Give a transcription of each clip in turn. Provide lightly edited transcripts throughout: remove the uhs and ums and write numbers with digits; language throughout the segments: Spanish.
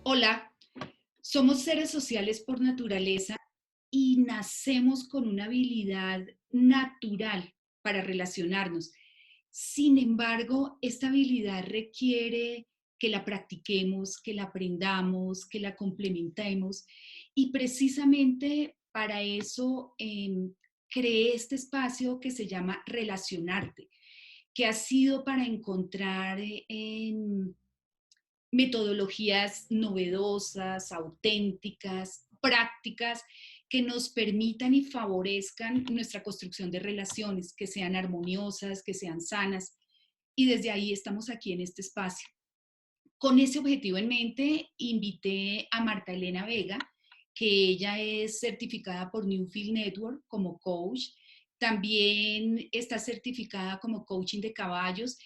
Hola, somos seres sociales por naturaleza y nacemos con una habilidad natural para relacionarnos. Sin embargo, esta habilidad requiere que la practiquemos, que la aprendamos, que la complementemos y precisamente para eso creé este espacio que se llama Relacionarte, que ha sido para encontrar metodologías novedosas, auténticas, prácticas, que nos permitan y favorezcan nuestra construcción de relaciones, que sean armoniosas, que sean sanas. Y desde ahí estamos aquí en este espacio. Con ese objetivo en mente, invité a Marta Elena Vega, que ella es certificada por Newfield Network como coach. También está certificada como coaching de caballos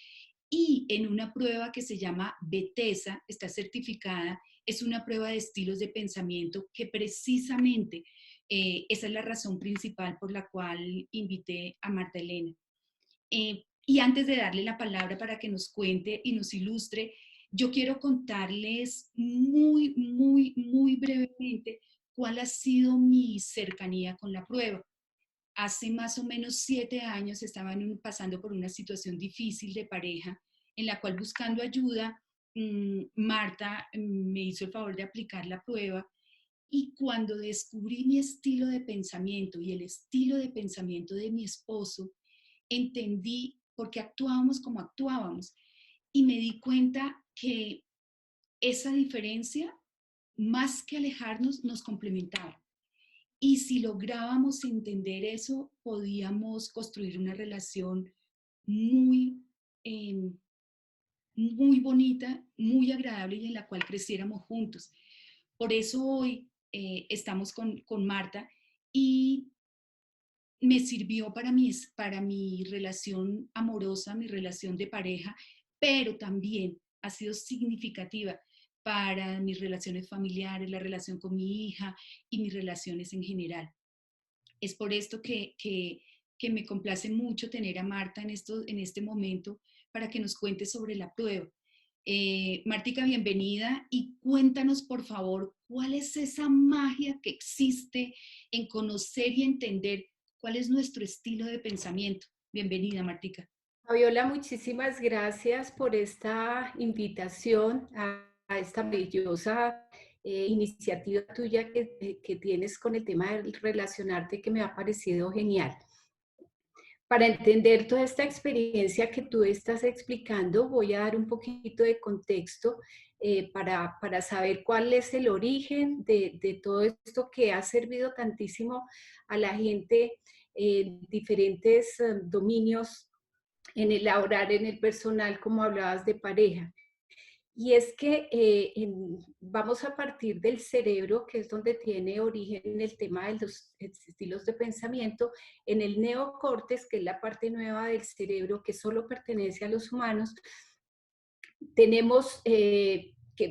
y en una prueba que se llama Betesa, está certificada, es una prueba de estilos de pensamiento que precisamente esa es la razón principal por la cual invité a Marta Elena. Y antes de darle la palabra para que nos cuente y nos ilustre, yo quiero contarles muy brevemente cuál ha sido mi cercanía con la prueba. Hace más o menos 7 años estaba pasando por una situación difícil de pareja en la cual buscando ayuda, Marta me hizo el favor de aplicar la prueba y cuando descubrí mi estilo de pensamiento y el estilo de pensamiento de mi esposo, entendí por qué actuábamos como actuábamos y me di cuenta que esa diferencia, más que alejarnos, nos complementaba. Y si lográbamos entender eso, podíamos construir una relación muy, eh, muy bonita, muy agradable y en la cual creciéramos juntos. Por eso hoy estamos con Marta y me sirvió para mi relación amorosa, mi relación de pareja, pero también ha sido significativa para mis relaciones familiares, la relación con mi hija y mis relaciones en general. Es por esto que me complace mucho tener a Marta en este momento para que nos cuente sobre la prueba. Martica, bienvenida y cuéntanos por favor cuál es esa magia que existe en conocer y entender cuál es nuestro estilo de pensamiento. Bienvenida, Martica. Fabiola, muchísimas gracias por esta invitación a esta maravillosa iniciativa tuya que tienes con el tema de relacionarte, que me ha parecido genial. Para entender toda esta experiencia que tú estás explicando, voy a dar un poquito de contexto para saber cuál es el origen de todo esto que ha servido tantísimo a la gente en diferentes dominios, en el laboral, en el personal, como hablabas de pareja. Y es que vamos a partir del cerebro, que es donde tiene origen el tema de los estilos de pensamiento, en el neocórtex, que es la parte nueva del cerebro que solo pertenece a los humanos. Tenemos,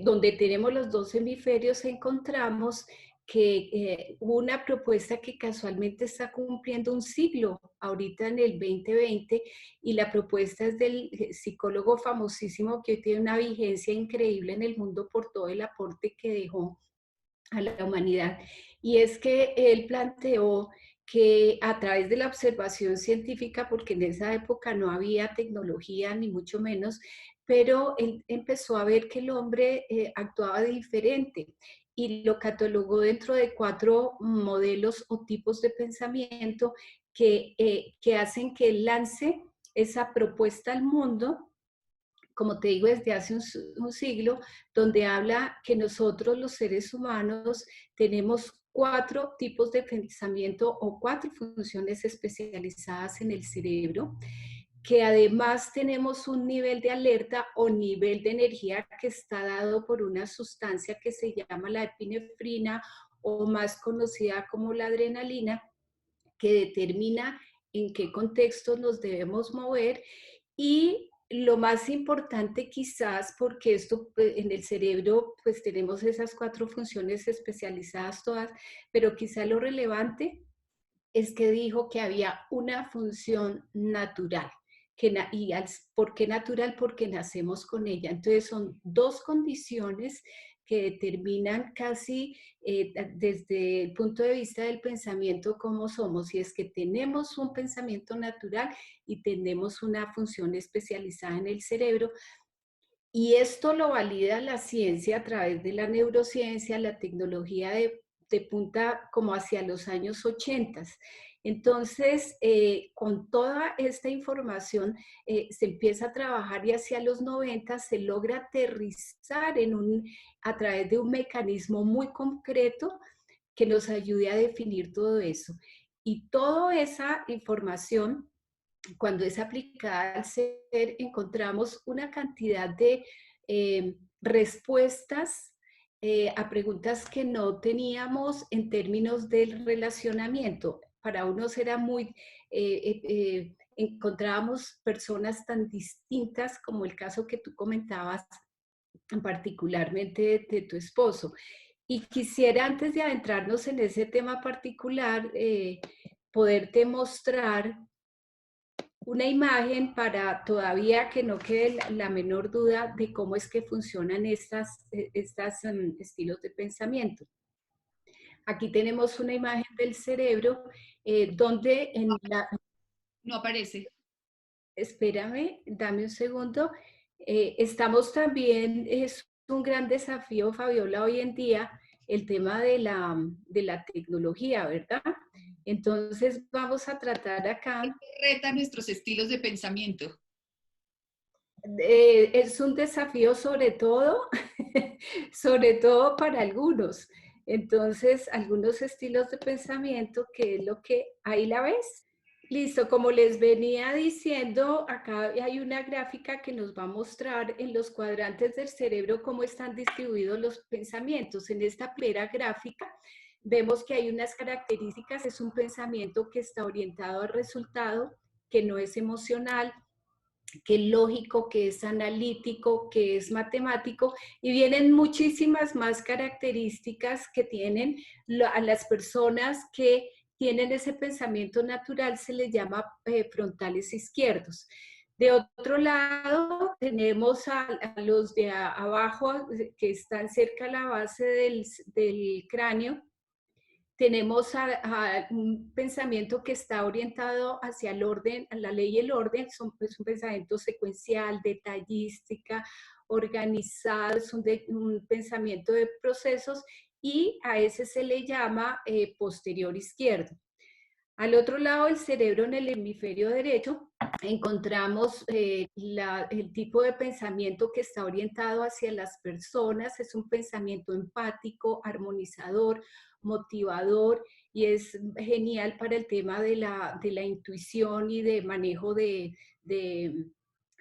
donde tenemos los dos hemisferios, encontramos que una propuesta que casualmente está cumpliendo un siglo ahorita en el 2020, y la propuesta es del psicólogo famosísimo que hoy tiene una vigencia increíble en el mundo por todo el aporte que dejó a la humanidad. Y es que él planteó que a través de la observación científica, porque en esa época no había tecnología ni mucho menos, pero él empezó a ver que el hombre actuaba diferente y lo catalogó dentro de 4 modelos o tipos de pensamiento que hacen que él lance esa propuesta al mundo, como te digo, desde hace un siglo, donde habla que nosotros los seres humanos tenemos 4 tipos de pensamiento o 4 funciones especializadas en el cerebro, que además tenemos un nivel de alerta o nivel de energía que está dado por una sustancia que se llama la epinefrina, o más conocida como la adrenalina, que determina en qué contextos nos debemos mover. Y lo más importante quizás, porque esto en el cerebro pues tenemos esas 4 funciones especializadas todas, pero quizá lo relevante es que dijo que había una función natural. ¿Por qué natural? Porque nacemos con ella. Entonces son 2 condiciones que determinan casi desde el punto de vista del pensamiento cómo somos. Y es que tenemos un pensamiento natural y tenemos una función especializada en el cerebro. Y esto lo valida la ciencia a través de la neurociencia, la tecnología de punta como hacia los años 80. Entonces, con toda esta información se empieza a trabajar y hacia los 90 se logra aterrizar a través de un mecanismo muy concreto que nos ayude a definir todo eso. Y toda esa información, cuando es aplicada al ser, encontramos una cantidad de respuestas a preguntas que no teníamos en términos del relacionamiento. Para unos era muy, encontrábamos personas tan distintas como el caso que tú comentabas, particularmente de tu esposo. Y quisiera, antes de adentrarnos en ese tema particular, poderte mostrar una imagen para todavía que no quede la menor duda de cómo es que funcionan estas estilos de pensamiento. Aquí tenemos una imagen del cerebro donde en la... No aparece. Espérame, dame un segundo. Estamos también, es un gran desafío, Fabiola, hoy en día, el tema de la tecnología, ¿verdad? Entonces vamos a tratar acá. Reta nuestros estilos de pensamiento. Es un desafío sobre todo para algunos. Entonces, algunos estilos de pensamiento, que es lo que ahí la ves. Listo, como les venía diciendo, acá hay una gráfica que nos va a mostrar en los cuadrantes del cerebro cómo están distribuidos los pensamientos. En esta primera gráfica vemos que hay unas características, es un pensamiento que está orientado al resultado, que no es emocional, que es lógico, que es analítico, que es matemático, y vienen muchísimas más características que tienen a las personas que tienen ese pensamiento natural, se les llama frontales izquierdos. De otro lado, tenemos a los de abajo, que están cerca a la base del cráneo. Tenemos a un pensamiento que está orientado hacia el orden, a la ley y el orden, es un pensamiento secuencial, detallística, organizado, es un pensamiento de procesos, y a ese se le llama posterior izquierdo. Al otro lado del cerebro, en el hemisferio derecho, encontramos el tipo de pensamiento que está orientado hacia las personas, es un pensamiento empático, armonizador, motivador, y es genial para el tema de la intuición y de manejo de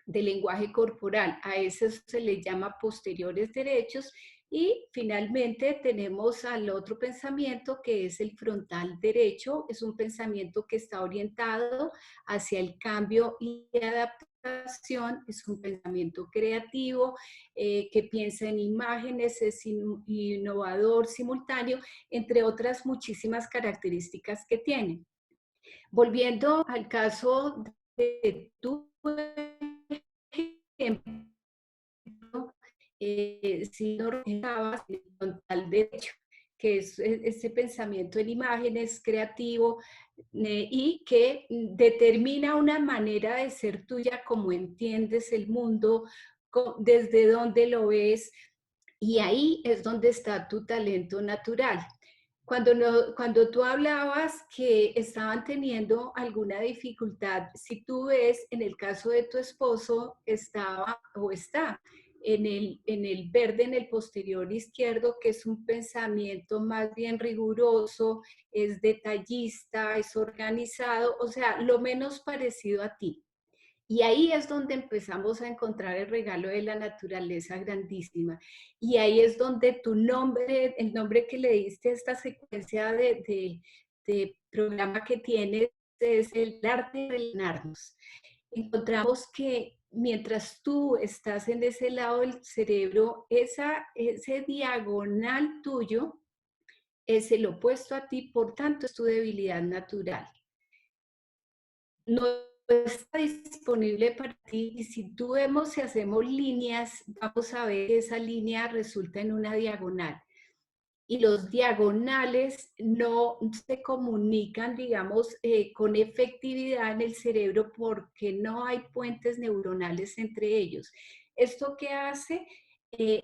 lenguaje corporal. A eso se le llama posteriores derechos. Y finalmente tenemos al otro pensamiento, que es el frontal derecho. Es un pensamiento que está orientado hacia el cambio y adaptación. Es un pensamiento creativo, que piensa en imágenes, es innovador, simultáneo, entre otras muchísimas características que tiene. Volviendo al caso de tu ejemplo, si lo realizabas en el frontal derecho, que es ese pensamiento en imágenes creativo, y que determina una manera de ser tuya, como entiendes el mundo, desde dónde lo ves, y ahí es donde está tu talento natural. Cuando tú hablabas que estaban teniendo alguna dificultad, si tú ves, en el caso de tu esposo, estaba o está en el verde, en el posterior izquierdo, que es un pensamiento más bien riguroso, es detallista, es organizado, o sea, lo menos parecido a ti. Y ahí es donde empezamos a encontrar el regalo de la naturaleza grandísima. Y ahí es donde tu nombre, el nombre que le diste a esta secuencia de programa que tienes, es el arte de rellenarnos. Encontramos que mientras tú estás en ese lado del cerebro, ese diagonal tuyo es el opuesto a ti, por tanto es tu debilidad natural. No está disponible para ti y si tú vemos, si hacemos líneas, vamos a ver que esa línea resulta en una diagonal. Y los diagonales no se comunican, digamos, con efectividad en el cerebro porque no hay puentes neuronales entre ellos. ¿Esto qué hace?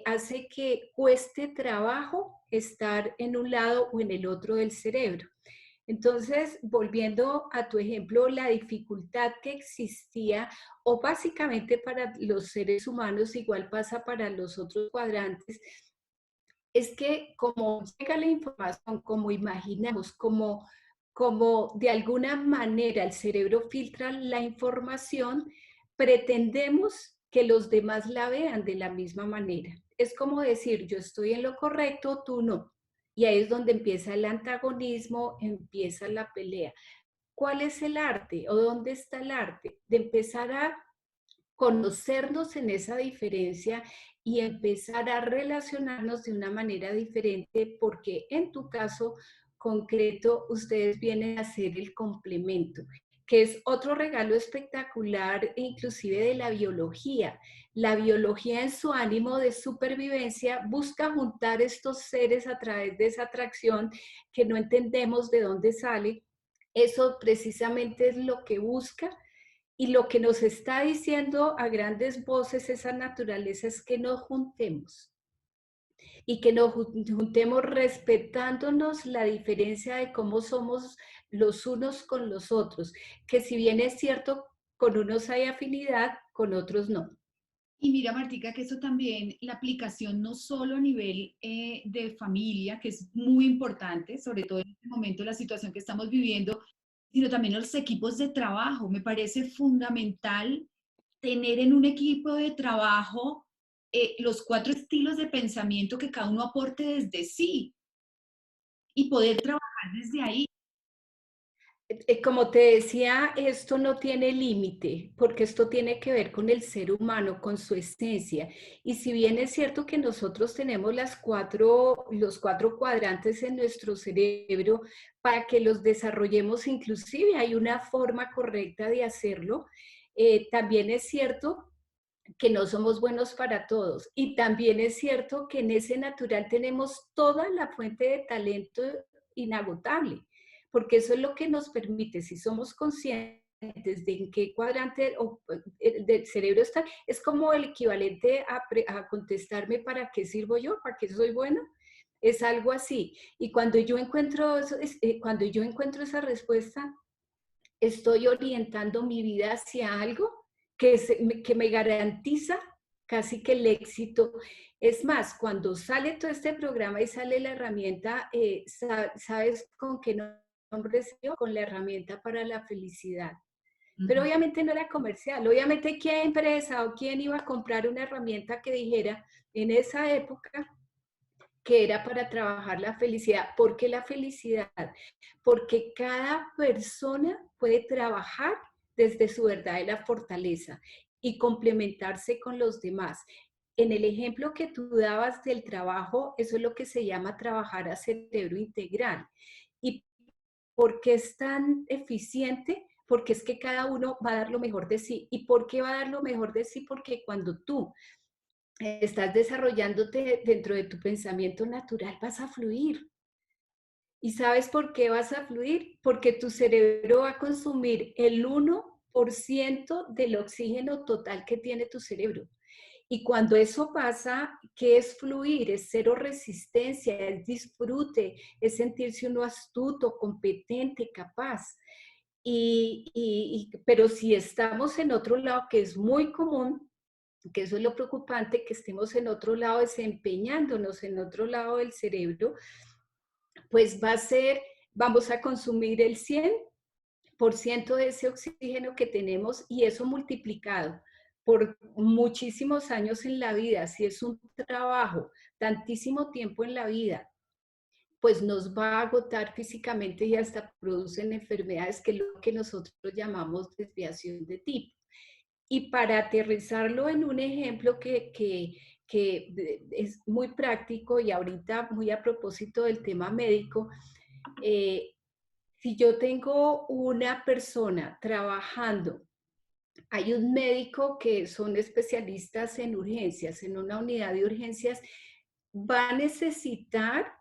Hace que cueste trabajo estar en un lado o en el otro del cerebro. Entonces, volviendo a tu ejemplo, la dificultad que existía, o básicamente para los seres humanos, igual pasa para los otros cuadrantes, es que como llega la información, como imaginamos, como de alguna manera el cerebro filtra la información, pretendemos que los demás la vean de la misma manera. Es como decir, yo estoy en lo correcto, tú no. Y ahí es donde empieza el antagonismo, empieza la pelea. ¿Cuál es el arte o dónde está el arte? De empezar a conocernos en esa diferencia y empezar a relacionarnos de una manera diferente, porque en tu caso concreto ustedes vienen a ser el complemento, que es otro regalo espectacular e inclusive de la biología. La biología en su ánimo de supervivencia busca juntar estos seres a través de esa atracción que no entendemos de dónde sale. Eso precisamente es lo que busca y lo que nos está diciendo a grandes voces esa naturaleza es que nos juntemos y que nos juntemos respetándonos la diferencia de cómo somos los unos con los otros, que si bien es cierto, con unos hay afinidad, con otros no. Y mira, Martica, que eso también, la aplicación no solo a nivel de familia, que es muy importante, sobre todo en este momento, la situación que estamos viviendo, sino también los equipos de trabajo. Me parece fundamental tener en un equipo de trabajo los 4 estilos de pensamiento que cada uno aporte desde sí y poder trabajar desde ahí. Como te decía, esto no tiene límite, porque esto tiene que ver con el ser humano, con su esencia. Y si bien es cierto que nosotros tenemos los cuatro cuadrantes en nuestro cerebro, para que los desarrollemos, inclusive hay una forma correcta de hacerlo, también es cierto que no somos buenos para todos. Y también es cierto que en ese natural tenemos toda la fuente de talento inagotable, porque eso es lo que nos permite, si somos conscientes de en qué cuadrante del cerebro está, es como el equivalente a contestarme para qué sirvo yo, para qué soy bueno. Es algo así. Y cuando yo encuentro, cuando yo encuentro esa respuesta, estoy orientando mi vida hacia algo que me garantiza casi que el éxito. Es más, cuando sale todo este programa y sale la herramienta, ¿sabes con qué nombre se dio? Con la herramienta para la felicidad. Pero Ujú. obviamente no era comercial. Obviamente, ¿qué empresa o quién iba a comprar una herramienta que dijera en esa época que era para trabajar la felicidad? ¿Por qué la felicidad? Porque cada persona puede trabajar desde su verdadera fortaleza y complementarse con los demás. En el ejemplo que tú dabas del trabajo, eso es lo que se llama trabajar a cerebro integral. ¿Y por qué es tan eficiente? Porque es que cada uno va a dar lo mejor de sí. ¿Y por qué va a dar lo mejor de sí? Porque cuando tú estás desarrollándote dentro de tu pensamiento natural, vas a fluir. ¿Y sabes por qué vas a fluir? Porque tu cerebro va a consumir el 1% del oxígeno total que tiene tu cerebro. Y cuando eso pasa, ¿qué es fluir? Es cero resistencia, es disfrute, es sentirse uno astuto, competente, capaz. Pero si estamos en otro lado, que es muy común, que eso es lo preocupante, que estemos en otro lado desempeñándonos en otro lado del cerebro, pues vamos a consumir el 100% de ese oxígeno que tenemos y eso multiplicado por muchísimos años en la vida, si es un trabajo, tantísimo tiempo en la vida, pues nos va a agotar físicamente y hasta producen enfermedades que es lo que nosotros llamamos desviación de tipo. Y para aterrizarlo en un ejemplo que es muy práctico y ahorita muy a propósito del tema médico, eh, si yo tengo una persona trabajando hay un médico que son especialistas en urgencias, en una unidad de urgencias, va a necesitar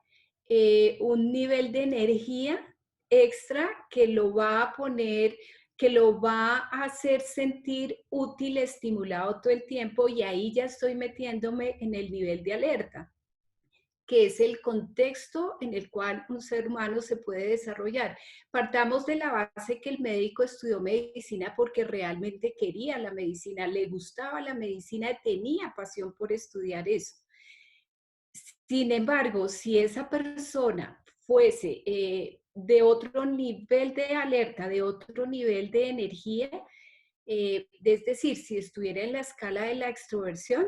un nivel de energía extra que lo va a poner, que lo va a hacer sentir útil, estimulado todo el tiempo, y ahí ya estoy metiéndome en el nivel de alerta, que es el contexto en el cual un ser humano se puede desarrollar. Partamos de la base que el médico estudió medicina porque realmente quería la medicina, le gustaba la medicina, tenía pasión por estudiar eso. Sin embargo, si esa persona fuese de otro nivel de alerta, de otro nivel de energía, es decir, si estuviera en la escala de la extroversión,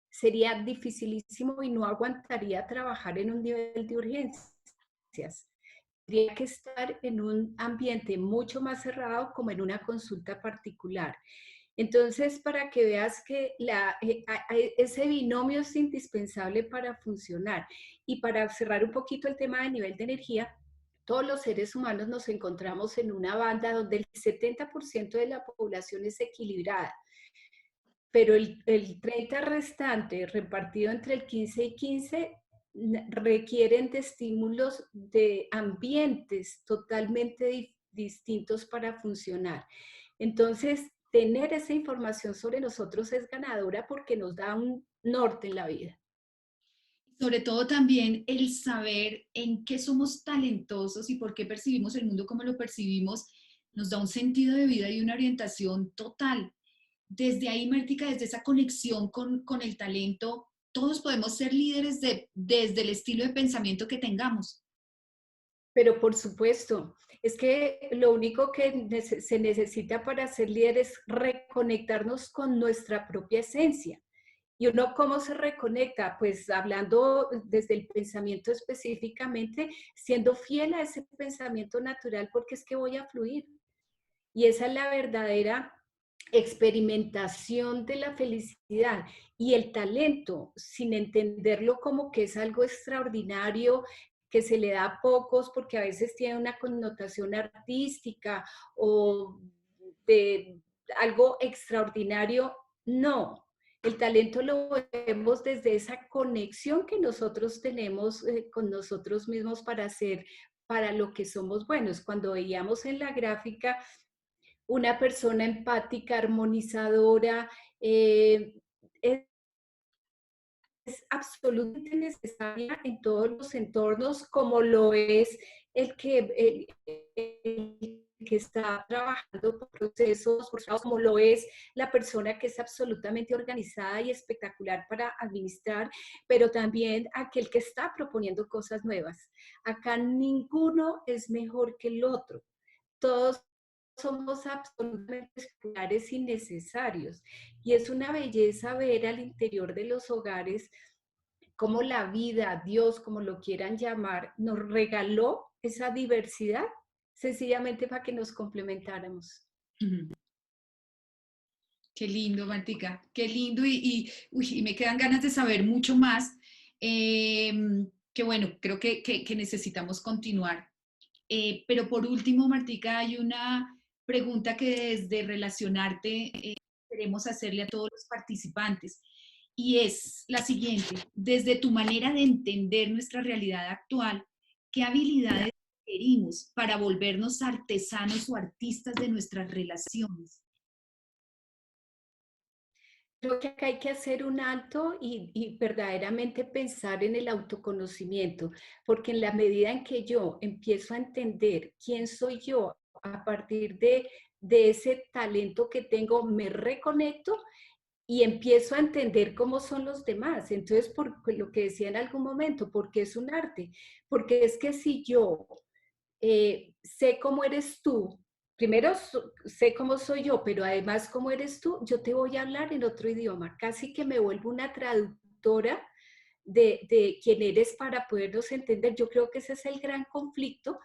sería dificilísimo y no aguantaría trabajar en un nivel de urgencias. Tendría que estar en un ambiente mucho más cerrado, como en una consulta particular. Entonces, para que veas que ese binomio es indispensable para funcionar. Y para cerrar un poquito el tema de nivel de energía, todos los seres humanos nos encontramos en una banda donde el 70% de la población es equilibrada, pero el 30 restante repartido entre el 15 y 15 requieren de estímulos de ambientes totalmente distintos para funcionar. Entonces, tener esa información sobre nosotros es ganadora porque nos da un norte en la vida. Sobre todo también el saber en qué somos talentosos y por qué percibimos el mundo como lo percibimos, nos da un sentido de vida y una orientación total. Desde ahí, Martica, desde esa conexión con el talento, todos podemos ser líderes desde el estilo de pensamiento que tengamos. Pero por supuesto, es que lo único que se necesita para ser líder es reconectarnos con nuestra propia esencia. ¿Y uno cómo se reconecta? Pues hablando desde el pensamiento específicamente, siendo fiel a ese pensamiento natural, porque es que voy a fluir. Y esa es la verdadera experimentación de la felicidad y el talento, sin entenderlo como que es algo extraordinario que se le da a pocos porque a veces tiene una connotación artística o de algo extraordinario. No, el talento lo vemos desde esa conexión que nosotros tenemos con nosotros mismos para hacer, para lo que somos buenos. Cuando veíamos en la gráfica una persona empática, armonizadora, eh, es, es absolutamente necesaria en todos los entornos, como lo es el que está trabajando por procesos forzados, como lo es la persona que es absolutamente organizada y espectacular para administrar, pero también aquel que está proponiendo cosas nuevas. Acá ninguno es mejor que el otro. Todos somos absolutamente espectaculares y necesarios. Y es una belleza ver al interior de los hogares cómo la vida, Dios, como lo quieran llamar, nos regaló esa diversidad sencillamente para que nos complementáramos. Qué lindo, Martica, qué lindo y me quedan ganas de saber mucho más. Eh, que bueno, creo que necesitamos continuar. Pero por último, Martica, hay una pregunta que desde relacionarte queremos hacerle a todos los participantes y es la siguiente. Desde tu manera de entender nuestra realidad actual, ¿qué habilidades requerimos para volvernos artesanos o artistas de nuestras relaciones? Creo que acá hay que hacer un alto y verdaderamente pensar en el autoconocimiento, porque en la medida en que yo empiezo a entender quién soy yo a partir de ese talento que tengo, me reconecto y empiezo a entender cómo son los demás. Entonces, por lo que decía en algún momento, porque es un arte, porque es que si yo sé cómo eres tú, primero sé cómo soy yo, pero además cómo eres tú, yo te voy a hablar en otro idioma, casi que me vuelvo una traductora de quién eres para podernos entender. Yo creo que ese es el gran conflicto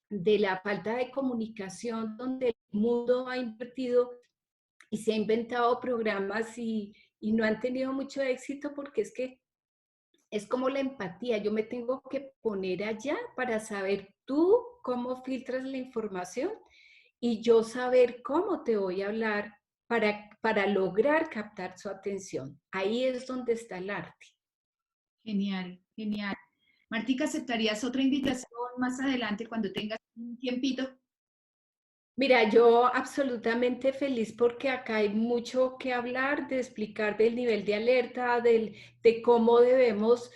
de la falta de comunicación, donde el mundo ha invertido y se ha inventado programas y no han tenido mucho éxito porque es que es como la empatía. Yo me tengo que poner allá para saber tú cómo filtras la información y yo saber cómo te voy a hablar para lograr captar su atención. Ahí es donde está el arte. Genial, genial. Martica, ¿aceptarías otra invitación más adelante cuando tengas un tiempito? Mira, yo absolutamente feliz porque acá hay mucho que hablar, de explicar del nivel de alerta, de cómo debemos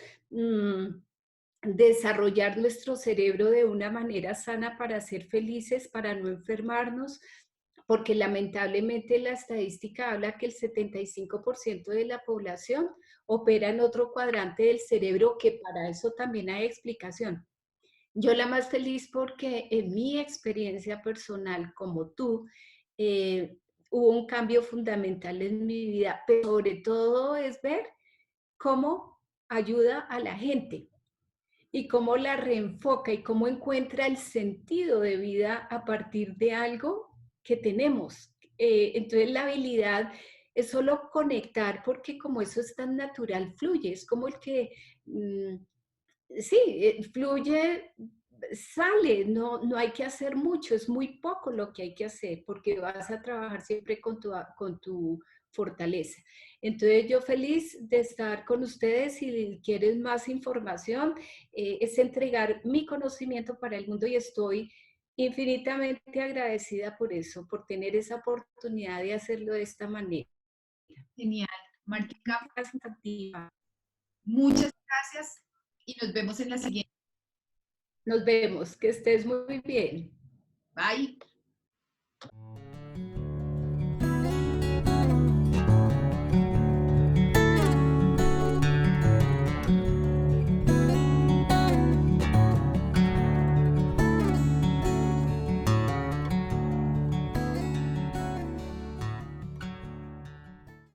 desarrollar nuestro cerebro de una manera sana para ser felices, para no enfermarnos, porque lamentablemente la estadística habla que el 75% de la población opera en otro cuadrante del cerebro, que para eso también hay explicación. Yo la más feliz porque en mi experiencia personal, como tú, eh, hubo un cambio fundamental en mi vida, pero sobre todo es ver cómo ayuda a la gente y cómo la reenfoca y cómo encuentra el sentido de vida a partir de algo que tenemos. Entonces la habilidad es solo conectar porque como eso es tan natural, fluye, es como el que sí, fluye, sale, no hay que hacer mucho, es muy poco lo que hay que hacer, porque vas a trabajar siempre con tu fortaleza. Entonces, yo feliz de estar con ustedes. Si quieren más información, es entregar mi conocimiento para el mundo y estoy infinitamente agradecida por eso, por tener esa oportunidad de hacerlo de esta manera. Genial. Martica, Gracias a ti. muchas gracias y nos vemos en la siguiente. Nos vemos, que estés muy bien. Bye.